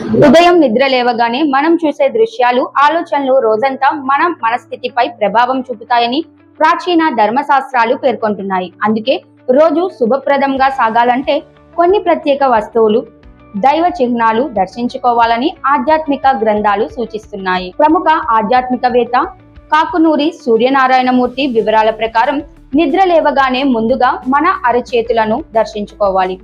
ఉదయం నిద్ర లేవగానే మనం చూసే దృశ్యాలు, ఆలోచనలు రోజంతా మన మనస్థితిపై ప్రభావం చూపుతాయని ప్రాచీన ధర్మశాస్త్రాలు పేర్కొంటున్నాయి. అందుకే రోజు శుభప్రదంగా సాగాలంటే కొన్ని ప్రత్యేక వస్తువులు, దైవ చిహ్నాలు దర్శించుకోవాలని ఆధ్యాత్మిక గ్రంథాలు సూచిస్తున్నాయి. ప్రముఖ ఆధ్యాత్మికవేత్త కాకునూరి సూర్యనారాయణమూర్తి వివరాల ప్రకారం నిద్ర లేవగానే ముందుగా మన అరచేతులను దర్శించుకోవాలి.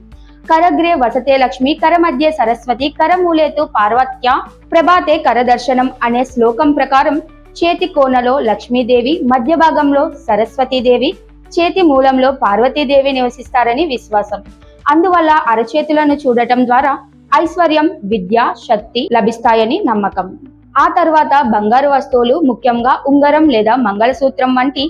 కరగ్రే వసతే లక్ష్మి, కరమధ్యే సరస్వతి, కరమూలేతు పార్వత్య, ప్రభాతే కరదర్శనం అనే శ్లోకం ప్రకారం చేతి కోనలో లక్ష్మీదేవి, మధ్య భాగంలో సరస్వతీదేవి, చేతి మూలంలో పార్వతీదేవి నివసిస్తారని విశ్వాసం. అందువల్ల అరచేతులను చూడటం ద్వారా ఐశ్వర్యం, విద్య, శక్తి లభిస్తాయని నమ్మకం. ఆ తర్వాత బంగారు వస్తువులు, ముఖ్యంగా ఉంగరం లేదా మంగళసూత్రం వంటి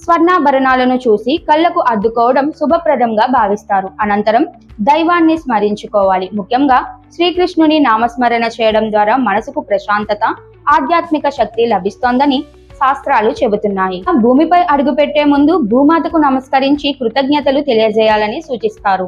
స్వర్ణాభరణాలను చూసి కళ్ళకు అద్దుకోవడం శుభప్రదంగా భావిస్తారు. అనంతరం దైవాన్ని స్మరించుకోవాలి. ముఖ్యంగా శ్రీకృష్ణుని నామస్మరణ చేయడం ద్వారా మనసుకు ప్రశాంతత, ఆధ్యాత్మిక శక్తి లభిస్తోందని శాస్త్రాలు చెబుతున్నాయి. భూమిపై అడుగుపెట్టే ముందు భూమాతకు నమస్కరించి కృతజ్ఞతలు తెలియజేయాలని సూచిస్తారు.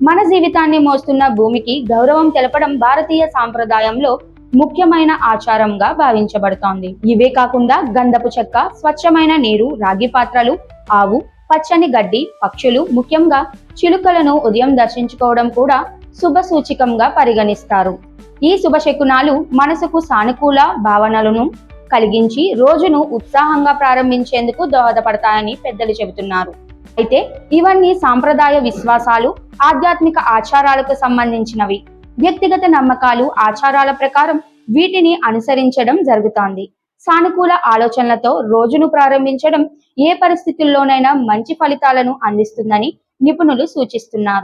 మన జీవితాన్ని మోస్తున్న భూమికి గౌరవం తెలపడం భారతీయ సాంప్రదాయంలో ముఖ్యమైన ఆచారంగా భావించబడుతోంది. ఇవే కాకుండా గంధపు చెక్క, స్వచ్ఛమైన నీరు, రాగి పాత్రలు, ఆవు, పచ్చని గడ్డి, పక్షులు, ముఖ్యంగా చిలుకలను ఉదయం దర్శించుకోవడం కూడా శుభ సూచికంగా పరిగణిస్తారు. ఈ శుభశకునాలు మనసుకు సానుకూల భావనలను కలిగించి రోజును ఉత్సాహంగా ప్రారంభించేందుకు దోహదపడతాయని పెద్దలు చెబుతున్నారు. అయితే ఇవన్నీ సాంప్రదాయ విశ్వాసాలు, ఆధ్యాత్మిక ఆచారాలకు సంబంధించినవి. వ్యక్తిగత నమ్మకాలు, ఆచారాల ప్రకారం వీటిని అనుసరించడం జరుగుతోంది. సానుకూల ఆలోచనలతో రోజును ప్రారంభించడం ఏ పరిస్థితుల్లోనైనా మంచి ఫలితాలను అందిస్తుందని నిపుణులు సూచిస్తున్నారు.